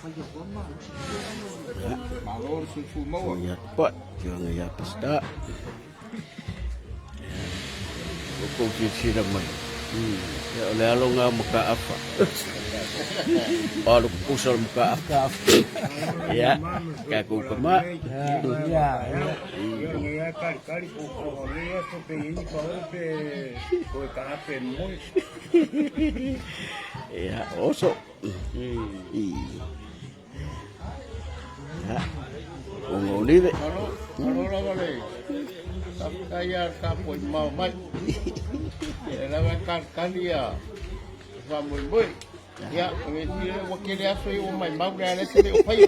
Ngayat pot, ngayat pesta. Kau kisi naman. Ya oleh alo nga muka apa? Alu kusal muka apa? Ya, kaku kema. Ya. Ya, osok. Ya, ungol ni deh. Kalau vale. Kaya kapoy mau mai. Era kan dia. Vamos boy. Ya, ini wakil dia soi mai mau dah nasi dia upai.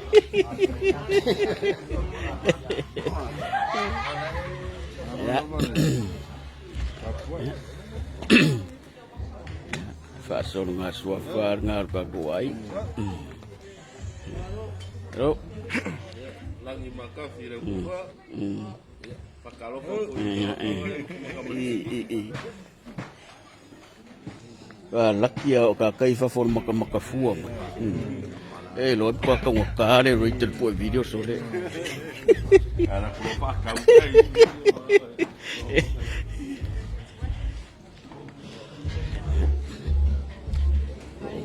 Ya. Fasol ngaswa far ngar baguai. Terus Lagi makan sirap buah. Pakalo laki ya ka kaifa for maka fua. Lo pa ka wakale ro itel po video sole. Ala ko pa ka.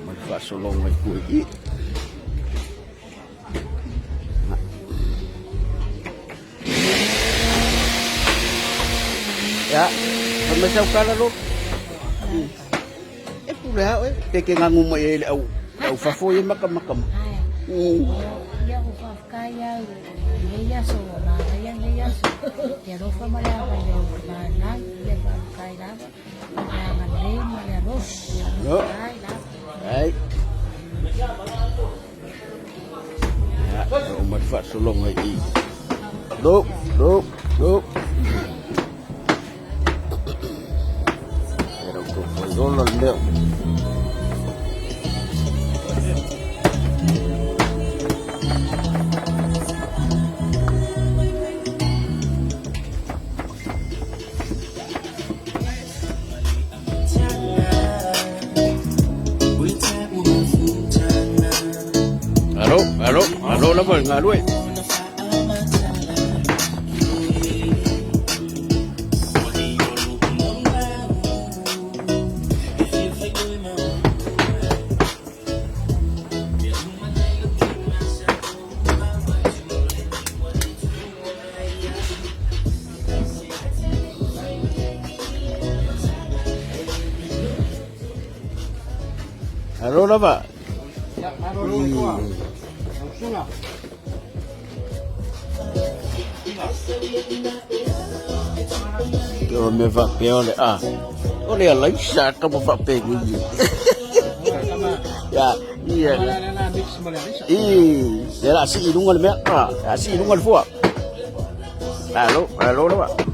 Mal fasol ngai kui. Ya, pemesau kala lo. Pula teke ngangu mai au fafo ye makam. Ya ko kaya ya so na ya so. Ya ro fa mala pa le na ya ba kai la. Ya ngale ya ros. Lo. Ai. Ya, umat fa sulong ai. Duk. Dolo leo. Halo lah boy, ngaduai. Halo lah pak. Yo me va peor oleh lagi sat kamu va pegi. Ya, iya. Ya si idungan me. Si idungan fuak. Halo lah pak.